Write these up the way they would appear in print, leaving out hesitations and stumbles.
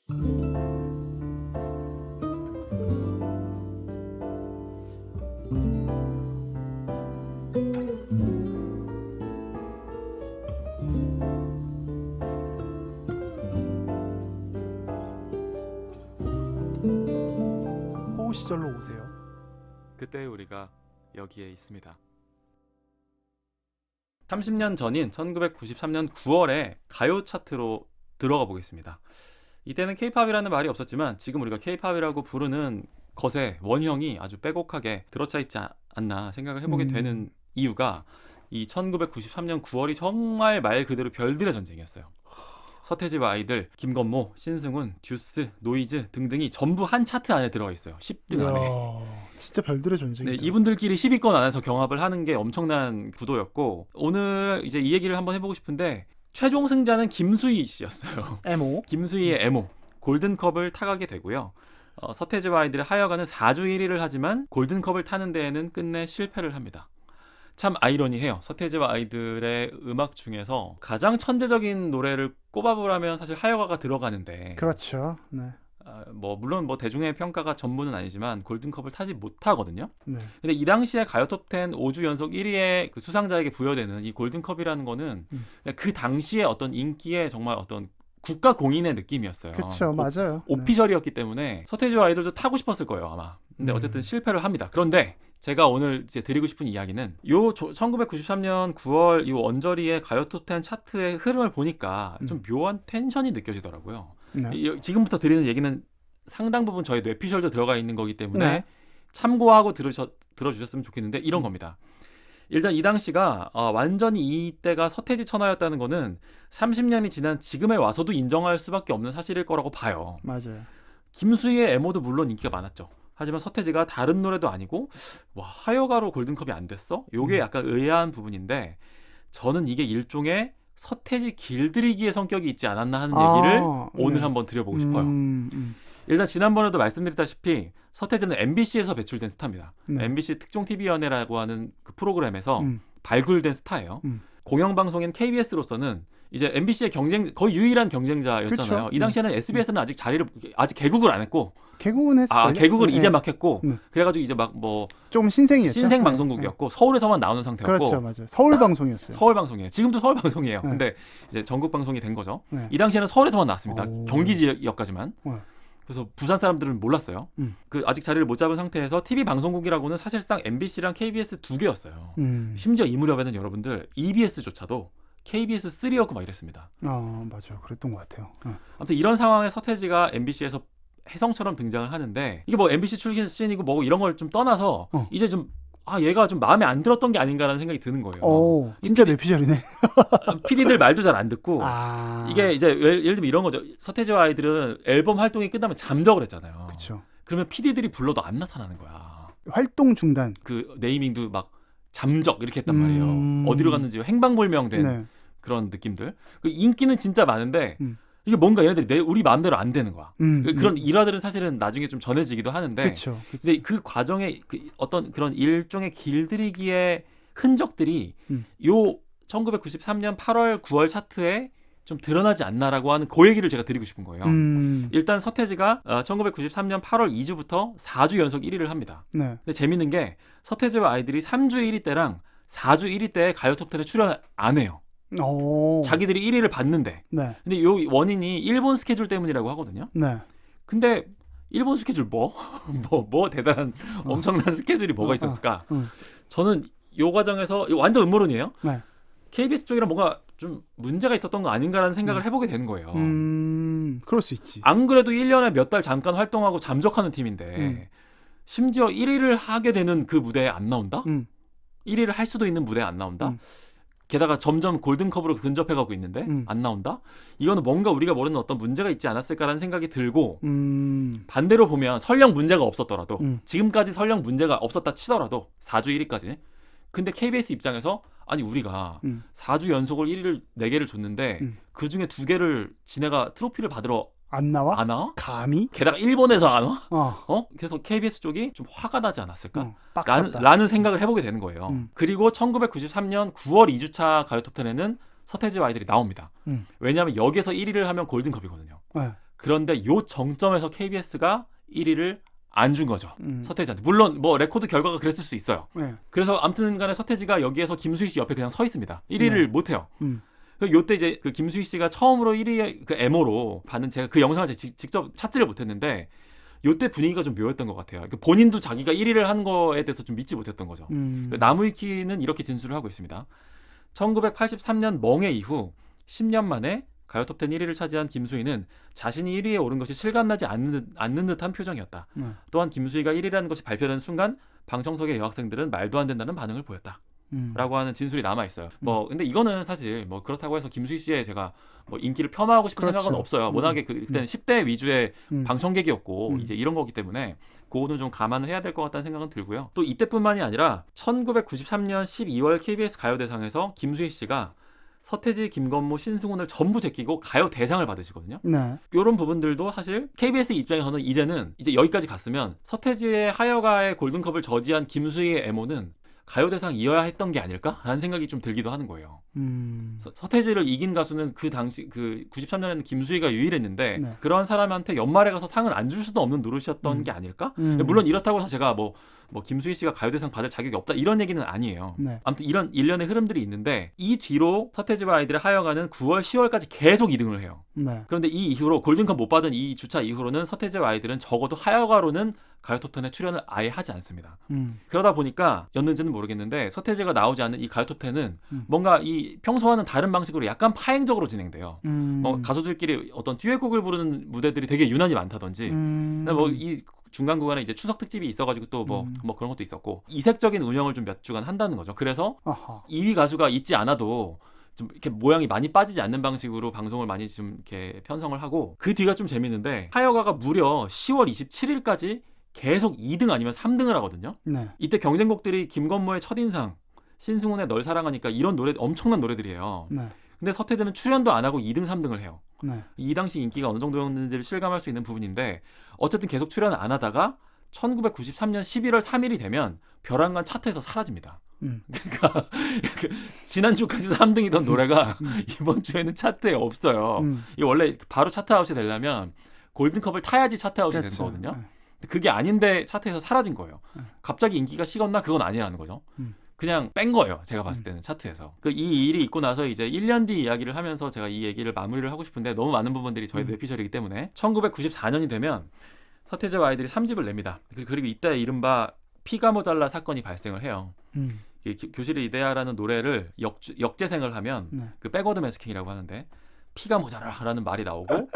호우 시절로 오세요. 그때 우리가 여기에 있습니다. 30년 전인 1993년 9월에 가요 차트로 들어가 보겠습니다. 이때는 K-팝이라는 말이 없었지만 지금 우리가 K-팝이라고 부르는 것의 원형이 아주 빼곡하게 들어차 있지 않나 생각을 해보게 되는 이유가 이 1993년 9월이 정말 말 그대로 별들의 전쟁이었어요. 서태지와 아이들, 김건모, 신승훈, 듀스, 노이즈 등등이 전부 한 차트 안에 들어가 있어요. 10등 안에. 진짜 별들의 전쟁이다. 네, 이분들끼리 10위권 안에서 경합을 하는 게 엄청난 구도였고, 오늘 이제 이 얘기를 한번 해보고 싶은데 최종 승자는 김수희 씨였어요. 에모. 김수희의 에모 골든컵을 타가게 되고요. 서태지와 아이들의 하여간은 4주 1위를 하지만 골든컵을 타는 데에는 끝내 실패를 합니다. 참 아이러니해요. 서태지와 아이들의 음악 중에서 가장 천재적인 노래를 꼽아보라면 사실 하여가가 들어가는데, 그렇죠. 네. 물론 대중의 평가가 전부는 아니지만 골든컵을 타지 못하거든요. 네. 근데 이 당시에 가요 톱10 5주 연속 1위의 그 수상자에게 부여되는 이 골든컵이라는 거는 그 당시에 어떤 인기의 정말 어떤 국가 공인의 느낌이었어요. 그렇죠. 맞아요. 오피셜이었기 때문에 서태지와 아이들도 타고 싶었을 거예요, 아마. 근데 어쨌든 실패를 합니다. 그런데 제가 오늘 이제 드리고 싶은 이야기는 요 1993년 9월 이 원저리의 가요 톱10 차트의 흐름을 보니까 좀 묘한 텐션이 느껴지더라고요. 네. 지금부터 드리는 얘기는 상당 부분 저희 뇌피셜도 들어가 있는 거기 때문에 네. 참고하고 들어주셨으면 좋겠는데 이런 겁니다. 일단 이 당시가 완전히 이때가 서태지 천하였다는 거는 30년이 지난 지금에 와서도 인정할 수밖에 없는 사실일 거라고 봐요. 맞아요. 김수희의 애모도 물론 인기가 많았죠. 하지만 서태지가 다른 노래도 아니고 하여가로 골든컵이 안 됐어? 요게 약간 의아한 부분인데 저는 이게 일종의 서태지 길들이기의 성격이 있지 않았나 하는 얘기를 오늘 한번 드려보고 싶어요. 일단 지난번에도 말씀드렸다시피 서태지는 MBC에서 배출된 스타입니다. 네. MBC 특종TV연예라고 하는 그 프로그램에서 발굴된 스타예요. 공영방송인 KBS로서는 이제 MBC의 거의 유일한 경쟁자였잖아요. 그쵸? 이 당시에는 SBS는 아직 개국을 안 했고, 개국은 했어요. 개국을 이제 막 했고, 네. 그래가지고 이제 막 좀 신생이었죠. 신생 방송국이었고 서울에서만 나오는 상태였고, 그렇죠, 맞아요. 서울 방송이었어요. 서울 방송이에요. 지금도 서울 방송이에요. 네. 근데 이제 전국 방송이 된 거죠. 네. 이 당시에는 서울에서만 나왔습니다. 오. 경기 지역까지만. 그래서 부산 사람들은 몰랐어요. 그 아직 자리를 못 잡은 상태에서 TV 방송국이라고는 사실상 MBC랑 KBS 두 개였어요. 심지어 이 무렵에는 여러분들 EBS조차도 KBS 3였고 막 이랬습니다. 맞아요. 그랬던 것 같아요. 아무튼 이런 상황에 서태지가 MBC에서 혜성처럼 등장을 하는데 이게 MBC 출신이고 뭐고 이런 걸 좀 떠나서 이제 좀 얘가 좀 마음에 안 들었던 게 아닌가라는 생각이 드는 거예요. 진짜 뇌피셜이네. PD들 말도 잘 안 듣고 이게 이제 예를 들면 이런 거죠. 서태지와 아이들은 앨범 활동이 끝나면 잠적을 했잖아요. 그렇죠. 그러면 PD들이 불러도 안 나타나는 거야. 활동 중단. 그 네이밍도 막 잠적 이렇게 했단 말이에요. 어디로 갔는지 행방불명된 그런 느낌들. 그 인기는 진짜 많은데 이게 뭔가 얘네들이 우리 마음대로 안 되는 거야. 그런 일화들은 사실은 나중에 좀 전해지기도 하는데, 그쵸. 근데 그 과정에 어떤 그런 일종의 길들이기의 흔적들이 요 1993년 8월 9월 차트에 좀 드러나지 않나라고 하는 그 얘기를 제가 드리고 싶은 거예요. 일단 서태지가 1993년 8월 2주부터 4주 연속 1위를 합니다. 근데 재밌는 게 서태지와 아이들이 3주 1위 때랑 4주 1위 때 가요 톱10에 출연 안 해요. 자기들이 1위를 받는데. 근데 요 원인이 일본 스케줄 때문이라고 하거든요. 근데 일본 스케줄 뭐 대단한 엄청난 스케줄이 뭐가 있었을까? 저는 요 과정에서 완전 음모론이에요. KBS 쪽이랑 뭔가 좀 문제가 있었던 거 아닌가라는 생각을 해보게 되는 거예요. 그럴 수 있지. 안 그래도 1년에 몇 달 잠깐 활동하고 잠적하는 팀인데 심지어 1위를 하게 되는 그 무대에 안 나온다? 1위를 할 수도 있는 무대에 안 나온다? 게다가 점점 골든컵으로 근접해가고 있는데 안 나온다? 이거는 뭔가 우리가 모르는 어떤 문제가 있지 않았을까라는 생각이 들고 반대로 보면 설령 문제가 없었더라도 지금까지 설령 문제가 없었다 치더라도 4주 1위까지 근데 KBS 입장에서 아니 우리가 4주 연속을 1위를 4개를 줬는데 그중에 2개를 지네가 트로피를 받으러 안 나와? 감히? 게다가 일본에서 안 와? 그래서 KBS 쪽이 좀 화가 나지 않았을까? 빡쳤다. 라는 생각을 해보게 되는 거예요. 그리고 1993년 9월 2주차 가요 톱10에는 서태지와 아이들이 나옵니다. 왜냐하면 여기서 1위를 하면 골든컵이거든요. 그런데 요 정점에서 KBS가 1위를 안 준 거죠. 서태지한테. 물론 뭐 레코드 결과가 그랬을 수 있어요. 네. 그래서 아무튼 간에 서태지가 여기에서 김수희 씨 옆에 그냥 서 있습니다. 1위를 못 해요. 요때 이제 그 김수희 씨가 처음으로 1위 그 에모로 받는 제가 그 영상을 직접 찾지를 못했는데 요때 분위기가 좀 묘했던 것 같아요. 본인도 자기가 1위를 한 거에 대해서 좀 믿지 못했던 거죠. 나무위키는 이렇게 진술을 하고 있습니다. 1983년 멍해 이후 10년 만에 가요톱10 1위를 차지한 김수희는 자신이 1위에 오른 것이 실감나지 않는 듯한 표정이었다. 또한 김수희가 1위라는 것이 발표되는 순간 방청석의 여학생들은 말도 안 된다는 반응을 보였다. 라고 하는 진술이 남아 있어요. 뭐 근데 이거는 사실 뭐 그렇다고 해서 김수희 씨의 제가 뭐 인기를 폄하하고 싶은 그렇죠. 생각은 없어요. 워낙에 그때는 10대 위주의 방청객이었고 이제 이런 거기 때문에 그거는 좀 감안을 해야 될 것 같다는 생각은 들고요. 또 이때뿐만이 아니라 1993년 12월 KBS 가요대상에서 김수희 씨가 서태지, 김건모, 신승훈을 전부 제끼고 가요 대상을 받으시거든요. 네. 이런 부분들도 사실 KBS 입장에서는 이제는 이제 여기까지 갔으면 서태지의 하여가의 골든컵을 저지한 김수희의 애모는 가요대상 이어야 했던 게 아닐까라는 생각이 좀 들기도 하는 거예요. 서태지를 이긴 가수는 그 당시 그 93년에는 김수희가 유일했는데 네. 그런 사람한테 연말에 가서 상을 안 줄 수도 없는 노릇이었던 게 아닐까? 물론 이렇다고 해서 제가 뭐 김수희 씨가 가요대상 받을 자격이 없다 이런 얘기는 아니에요. 네. 아무튼 이런 일련의 흐름들이 있는데 이 뒤로 서태지와 아이들의 하여가는 9월, 10월까지 계속 2등을 해요. 네. 그런데 이 이후로 골든컵 못 받은 이 주차 이후로는 서태지와 아이들은 적어도 하여가로는 가요톱10에 출연을 아예 하지 않습니다. 그러다 보니까 였는지는 모르겠는데 서태지가 나오지 않는 이 가요톱10은 뭔가 이 평소와는 다른 방식으로 약간 파행적으로 진행돼요. 가수들끼리 어떤 듀엣곡을 부르는 무대들이 되게 유난히 많다든지 뭐 이 중간 구간에 이제 추석 특집이 있어가지고 또 뭐 그런 것도 있었고 이색적인 운영을 좀 몇 주간 한다는 거죠. 그래서 2위 가수가 있지 않아도 좀 이렇게 모양이 많이 빠지지 않는 방식으로 방송을 많이 좀 이렇게 편성을 하고 그 뒤가 좀 재밌는데 하여가가 무려 10월 27일까지 계속 2등 아니면 3등을 하거든요. 네. 이때 경쟁곡들이 김건모의 첫인상, 신승훈의 널 사랑하니까 이런 노래 엄청난 노래들이에요. 네. 근데 서태지는 출연도 안 하고 2등, 3등을 해요. 네. 이 당시 인기가 어느 정도였는지를 실감할 수 있는 부분인데 어쨌든 계속 출연을 안 하다가 1993년 11월 3일이 되면 벼랑간 차트에서 사라집니다. 그러니까 지난주까지 3등이던 노래가 이번 주에는 차트에 없어요. 이 원래 바로 차트아웃이 되려면 골든컵을 타야지 차트아웃이 되는 거거든요. 그게 아닌데 차트에서 사라진 거예요. 갑자기 인기가 식었나? 그건 아니라는 거죠. 그냥 뺀 거예요. 제가 봤을 때는 차트에서. 이 일이 있고 나서 이제 1년 뒤 이야기를 하면서 제가 이 얘기를 마무리를 하고 싶은데 너무 많은 부분들이 저희 뇌피셜이기 때문에 1994년이 되면 서태지와 아이들이 3집을 냅니다. 그리고 이때 이른바 피가 모자라 사건이 발생을 해요. 교실의 이데아라는 노래를 역재생을 하면 그 백워드 매스킹이라고 하는데 피가 모자라라는 말이 나오고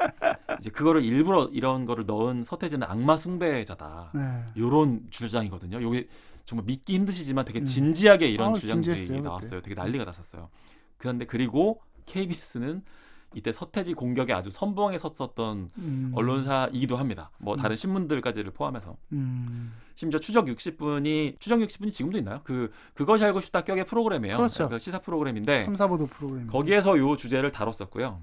이제 그거를 일부러 이런 거를 넣은 서태지는 악마 숭배자다. 이런 주장이거든요. 요게 정말 믿기 힘드시지만 되게 진지하게 이런 주장들이 진지했어요, 나왔어요. 되게 난리가 났었어요. 그런데 그리고 KBS는 이때 서태지 공격에 아주 선봉에 섰었던 언론사이기도 합니다. 뭐 다른 신문들까지를 포함해서. 심지어 추적 60분이 지금도 있나요? 그것이 알고 싶다 격의 프로그램이에요. 그렇죠. 그 시사 프로그램인데 탐사보도 프로그램. 거기에서 요 주제를 다뤘었고요.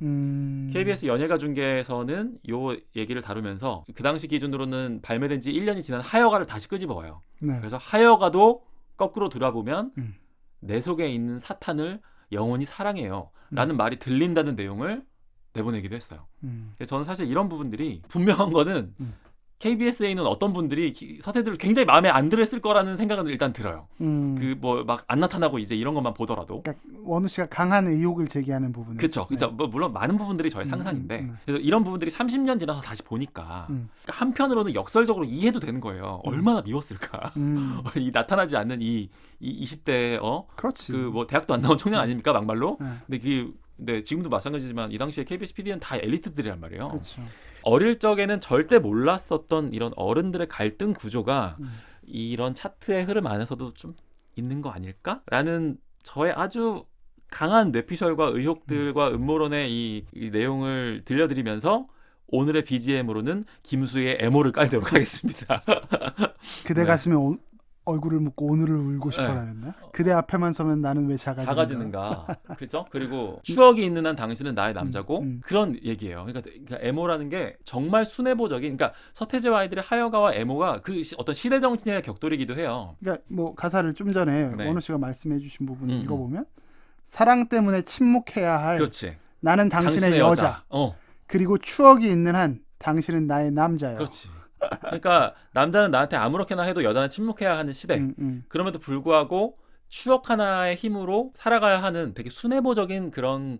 KBS 연예가 중계에서는 요 얘기를 다루면서 그 당시 기준으로는 발매된 지 1년이 지난 하여가를 다시 끄집어와요. 네. 그래서 하여가도 거꾸로 돌아보면 내 속에 있는 사탄을 영원히 사랑해요. 라는 말이 들린다는 내용을 내보내기도 했어요. 저는 사실 이런 부분들이 분명한 거는 KBS에 있는 어떤 분들이 서태지를 굉장히 마음에 안 들었을 거라는 생각은 일단 들어요. 그 뭐 막 안 나타나고 이제 이런 것만 보더라도. 그러니까 원우 씨가 강한 의혹을 제기하는 부분은. 그렇죠. 네. 뭐 물론 많은 부분들이 저의 상상인데 그래서 이런 부분들이 30년 지나서 다시 보니까 그러니까 한편으로는 역설적으로 이해도 되는 거예요. 얼마나 미웠을까. 이 나타나지 않는 이 20대 그렇지. 그 뭐 대학도 안 나온 청년 아닙니까 막말로. 근데 지금도 마찬가지지만 이 당시에 KBS PD는 다 엘리트들이란 말이에요. 그렇죠. 어릴 적에는 절대 몰랐었던 이런 어른들의 갈등 구조가 이런 차트의 흐름 안에서도 좀 있는 거 아닐까라는 저의 아주 강한 뇌피셜과 의혹들과 음모론의 이 내용을 들려드리면서 오늘의 BGM으로는 김수희의 애모를 깔도록 하겠습니다. 그대 가슴에 얼굴을 묻고 오늘을 울고 싶어라였나? 네. 그대 앞에만 서면 나는 왜 작아지는가? 그렇죠? 그리고 추억이 있는 한 당신은 나의 남자고 그런 얘기예요. 그러니까 애모라는 게 정말 순애보적인. 그러니까 서태지와 아이들의 하여가와 애모가 그 어떤 시대 정신의 격돌이기도 해요. 그러니까 뭐 가사를 좀 전에 원우 씨가 말씀해주신 부분 읽어보면 사랑 때문에 침묵해야 할. 그렇지. 나는 당신의 여자. 그리고 추억이 있는 한 당신은 나의 남자요. 그렇지. 그러니까 남자는 나한테 아무렇게나 해도 여자는 침묵해야 하는 시대. 그럼에도 불구하고 추억 하나의 힘으로 살아가야 하는 되게 순애보적인 그런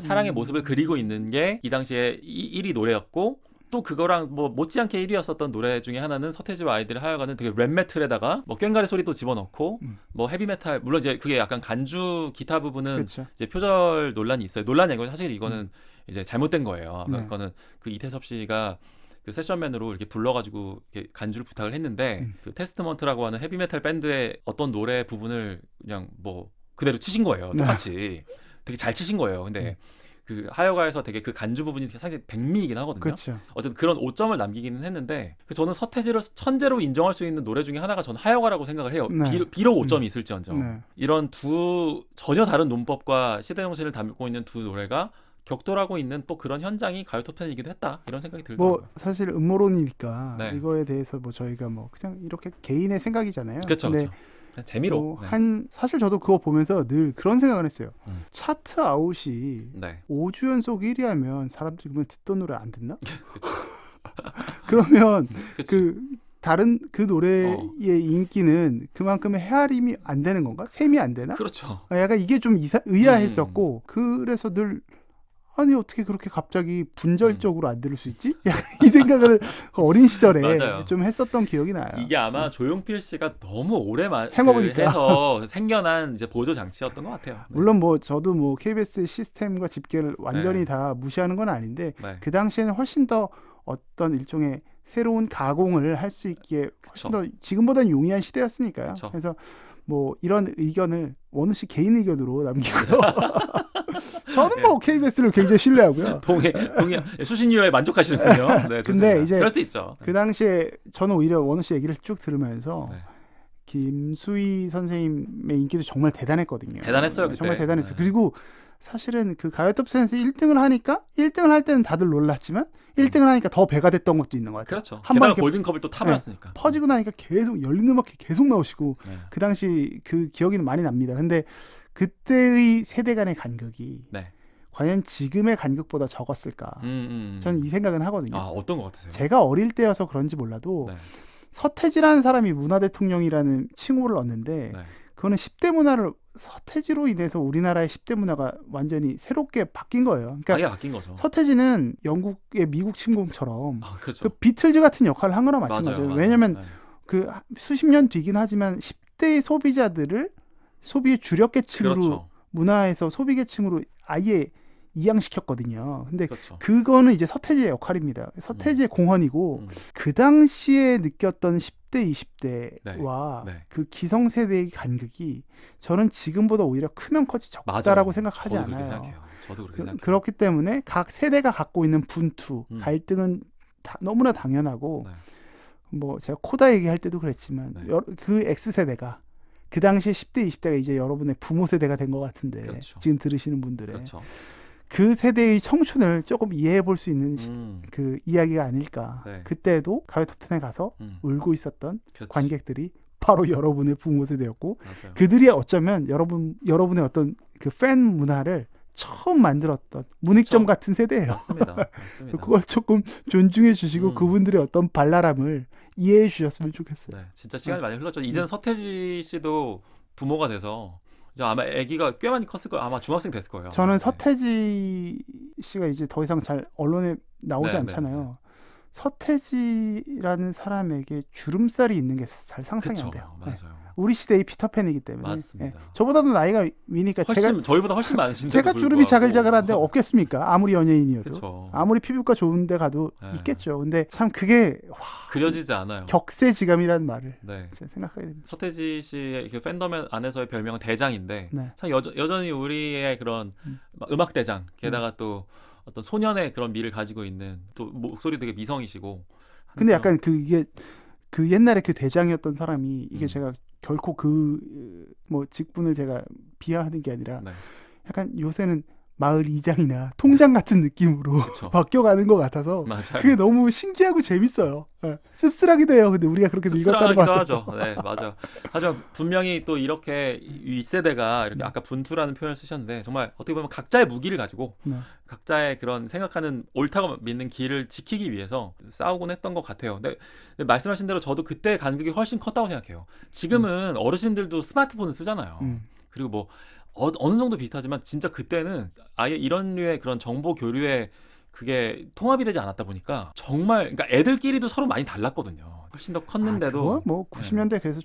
사랑의 모습을 그리고 있는 게 이 당시에 1위 노래였고 또 그거랑 뭐 못지않게 1위였었던 노래 중에 하나는 서태지와 아이들이 하여가는 되게 랩 메틀에다가 뭐 꽹과리 소리도 집어넣고 뭐 헤비메탈 물론 이제 그게 약간 간주 기타 부분은 그렇죠. 이제 표절 논란이 있어요. 논란이 아니고 사실 이거는 이제 잘못된 거예요. 네. 그거는 그 이태섭 씨가 그 세션맨으로 이렇게 불러가지고 이렇게 간주를 부탁을 했는데 그 테스트먼트라고 하는 헤비메탈 밴드의 어떤 노래 부분을 그냥 뭐 그대로 치신 거예요. 똑같이 되게 잘 치신 거예요. 근데 그 하여가에서 되게 그 간주 부분이 사실 백미이긴 하거든요. 그렇죠. 어쨌든 그런 오점을 남기기는 했는데 저는 서태지를 천재로 인정할 수 있는 노래 중에 하나가 저는 하여가라고 생각을 해요. 네. 비록 오점이 있을지언정 네. 이런 두 전혀 다른 논법과 시대 정신을 담고 있는 두 노래가 격돌하고 있는 또 그런 현장이 가요 톱10이기도 했다 이런 생각이 들더라고요. 뭐 사실 음모론이니까 네. 이거에 대해서 뭐 저희가 뭐 그냥 이렇게 개인의 생각이잖아요. 그렇죠. 근데 그냥 재미로. 뭐 사실 저도 그거 보면서 늘 그런 생각을 했어요. 차트 아웃이 네. 5주 연속 1위 하면 사람들이 그러면 듣던 노래 안 듣나? 그렇죠. 그러면 그치. 그 다른 그 노래의 인기는 그만큼의 헤아림이 안 되는 건가? 셈이 안 되나? 그렇죠. 약간 이게 좀 의아했었고 그래서 늘 아니 어떻게 그렇게 갑자기 분절적으로 안 들을 수 있지? 이 생각을 어린 시절에 맞아요. 좀 했었던 기억이 나요. 이게 아마 조용필 씨가 너무 오래 해먹으니까. 해서 생겨난 이제 보조 장치였던 것 같아요. 네. 물론 뭐 저도 뭐 KBS 시스템과 집계를 완전히 다 무시하는 건 아닌데 네. 그 당시에는 훨씬 더 어떤 일종의 새로운 가공을 할 수 있기에 훨씬 더 지금보다는 용이한 시대였으니까요. 그쵸. 그래서 뭐 이런 의견을 원우 씨 개인 의견으로 남기고요. 저는 뭐 KBS를 굉장히 신뢰하고요. 동해 수신료에 만족하시는군요. 네, 근데 이제 그럴 수 있죠. 그 당시에 저는 오히려 원우 씨 얘기를 쭉 들으면서 네. 김수희 선생님의 인기도 정말 대단했거든요. 대단했어요, 그때. 정말 대단했어요. 네. 그리고 사실은 그 가요톱 센스 1등을 하니까 1등을 할 때는 다들 놀랐지만 1등을 하니까 더 배가 됐던 것도 있는 것 같아요. 그렇죠. 한 게다가 번 골든컵을 또 타버렸으니까. 퍼지고 나니까 계속 열린 음악회 계속 나오시고 네. 그 당시 그 기억이 많이 납니다. 근데 그때의 세대 간의 간극이 네. 과연 지금의 간극보다 적었을까? 저는 이 생각은 하거든요. 아, 어떤 것 같으세요? 제가 어릴 때여서 그런지 몰라도 네. 서태지라는 사람이 문화대통령이라는 칭호를 얻는데 네. 그거는 10대 문화를 서태지로 인해서 우리나라의 10대 문화가 완전히 새롭게 바뀐 거예요. 아예 그러니까 바뀐 거죠. 서태지는 영국의 미국 침공처럼 아, 그렇죠. 그 비틀즈 같은 역할을 한 거나 마찬가지예요. 맞아요. 왜냐하면 네. 그 수십 년 뒤긴 하지만 10대의 소비자들을 소비의 주력계층으로 그렇죠. 문화에서 소비계층으로 아예 이양시켰거든요. 근데 그렇죠. 그거는 이제 서태지의 역할입니다. 서태지의 공헌이고 그 당시에 느꼈던 10대, 20대와 네. 그 기성세대의 간극이 저는 지금보다 오히려 크면 커지 적다라고 맞아요. 생각하지 저도 그렇게 않아요. 생각해요. 저도 그렇게 생각해요. 그렇기 때문에 각 세대가 갖고 있는 분투, 갈등은 너무나 당연하고 네. 뭐 제가 코다 얘기할 때도 그랬지만 네. 그 X세대가 그 당시에 10대, 20대가 이제 여러분의 부모 세대가 된 것 같은데 그렇죠. 지금 들으시는 분들의 그렇죠. 그 세대의 청춘을 조금 이해해 볼 수 있는 그 이야기가 아닐까. 네. 그때도 가요톱10에 가서 울고 있었던 그렇지. 관객들이 바로 여러분의 부모 세대였고 맞아요. 그들이 어쩌면 여러분의 어떤 그 팬 문화를 처음 만들었던 문익점 그렇죠. 같은 세대예요. 맞습니다. 맞습니다. 그걸 조금 존중해 주시고 음. 그분들의 어떤 발랄함을 이해해 주셨으면 좋겠어요. 네, 진짜 시간이 많이 흘렀죠. 이제는 서태지 씨도 부모가 돼서 이제 아마 아기가 꽤 많이 컸을 거예요. 아마 중학생 됐을 거예요. 저는 네. 서태지 씨가 이제 더 이상 잘 언론에 나오지 네, 않잖아요. 서태지라는 사람에게 주름살이 있는 게 잘 상상이 그쵸, 안 돼요. 네. 맞아요. 우리 시대의 피터팬이기 때문에. 맞습니다. 저보다도 나이가 위니까 저희보다 훨씬 많으신데 제가 주름이 자글자글한데 없겠습니까? 아무리 연예인이어도. 그쵸. 아무리 피부과 좋은 데 가도 네. 있겠죠. 근데 참 그게 그려지지 않아요. 격세지감이라는 말을 네. 제가 생각하게 됩니다. 서태지 씨의 그 팬덤 안에서의 별명은 대장인데 네. 참 여전히 우리의 그런 음악 대장 게다가 또 어떤 소년의 그런 미를 가지고 있는 또 목소리 되게 미성이시고 근데 약간 이게 그 옛날에 그 대장이었던 사람이 이게 제가 결코 그 뭐 직분을 제가 비하하는 게 아니라 네. 약간 요새는 마을 이장이나 통장 같은 느낌으로 그쵸. 바뀌어가는 것 같아서 맞아요. 그게 너무 신기하고 재밌어요. 예. 씁쓸하기도 해요. 근데 우리가 그렇게 늙었다는 것 씁쓸하기도 같아서. 하죠. 네, 맞아요. 하지만 분명히 또 이렇게 이 세대가 이렇게 아까 분투라는 표현을 쓰셨는데 정말 어떻게 보면 각자의 무기를 가지고 네. 각자의 그런 생각하는 옳다고 믿는 길을 지키기 위해서 싸우곤 했던 것 같아요. 근데 말씀하신 대로 저도 그때 간극이 훨씬 컸다고 생각해요. 지금은 어르신들도 스마트폰을 쓰잖아요. 그리고 뭐 어느 정도 비슷하지만 진짜 그때는 아예 이런 류의 그런 정보 교류에 그게 통합이 되지 않았다 보니까 정말 그러니까 애들끼리도 서로 많이 달랐거든요. 훨씬 더 컸는데도 그거 뭐 90년대 그래서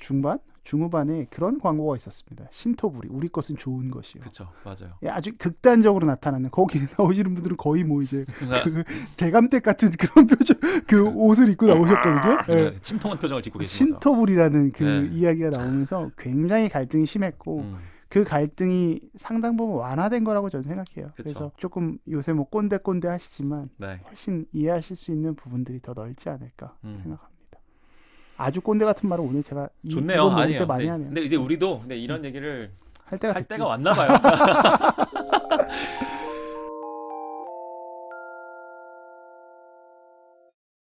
중후반에 그런 광고가 있었습니다. 신토부리 우리 것은 좋은 것이요. 그렇죠, 맞아요. 예, 아주 극단적으로 나타나는 거기 나오시는 분들은 거의 뭐 이제 그 대감댁 같은 그런 표정 그 옷을 입고 나오셨거든요. 예. 네, 침통한 표정을 짓고 계신 거죠. 신토부리라는 그 네. 이야기가 나오면서 굉장히 갈등이 심했고 그 갈등이 상당 부분 완화된 거라고 저는 생각해요. 그쵸. 그래서 조금 요새 뭐 꼰대 하시지만 네. 훨씬 이해하실 수 있는 부분들이 더 넓지 않을까 생각합니다. 아주 꼰대 같은 말을 오늘 제가 좋네요. 이번 모임 아니에요. 때 많이 네. 하네요. 근데 이제 우리도 근데 이런 얘기를 할 때가 할 됐지. 때가 왔나 봐요.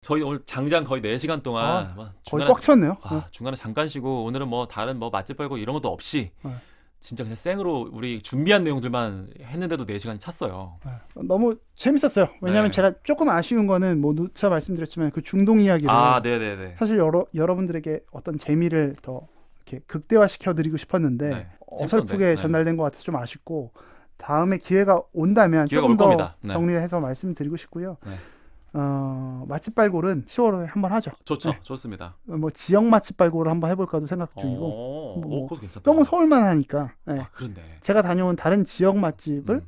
저희 오늘 장장 거의 4시간 동안 막 거의 꽉 찼네요. 중간에 잠깐 쉬고 오늘은 뭐 다른 뭐 맛집 빨고 이런 것도 없이 네. 진짜 그냥 생으로 우리 준비한 내용들만 했는데도 4시간이 찼어요. 너무 재밌었어요. 왜냐하면 네. 제가 조금 아쉬운 거는 뭐 누차 말씀드렸지만 그 중동 이야기를 네네네. 사실 여러분들에게 어떤 재미를 더 이렇게 극대화시켜드리고 싶었는데 네. 어설프게 재밌었는데. 전달된 것 같아서 좀 아쉽고 다음에 기회가 온다면 기회가 조금 올 더 겁니다. 네. 정리해서 말씀드리고 싶고요. 네. 맛집 발굴은 10월에 한번 하죠. 좋죠. 네. 좋습니다. 뭐 지역 맛집 발굴을 한번 해볼까도 생각 중이고 뭐 그것도 괜찮다. 너무 서울만 하니까 네. 그런데 제가 다녀온 다른 지역 맛집을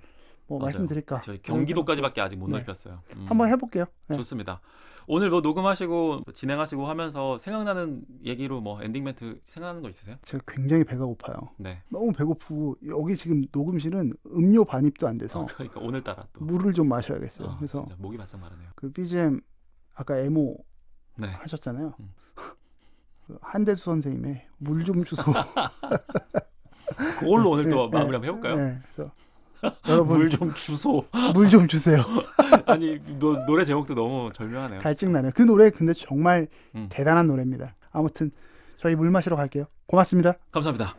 뭐 맞아요. 말씀드릴까 저희 경기도까지밖에 아직 못 네. 넓혔어요. 한번 해볼게요. 네. 좋습니다. 오늘 뭐 녹음하시고 진행하시고 하면서 생각나는 얘기로 뭐 엔딩 멘트 생각나는 거 있으세요? 제가 굉장히 배가 고파요. 네. 너무 배고프고 여기 지금 녹음실은 음료 반입도 안 돼서 그러니까 오늘따라 또 물을 좀 마셔야겠어요. 그래서 진짜 목이 바짝 마르네요. 그 BGM 아까 에모 네. 하셨잖아요. 그 한대수 선생님의 물 좀 주소. 그걸로 오늘 또 마무리 한번 해볼까요? 네, 그래서 여러분 물 좀 주소. 물 좀 주세요. 아니 노래 제목도 너무 절묘하네요. 갈증 나네요. 그 노래 근데 정말 음. 대단한 노래입니다. 아무튼 저희 물 마시러 갈게요. 고맙습니다. 감사합니다.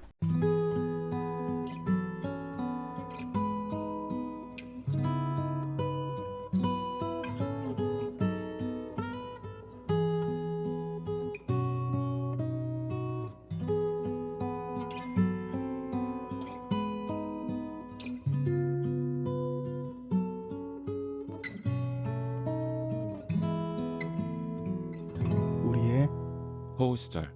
우리의 호우 시절.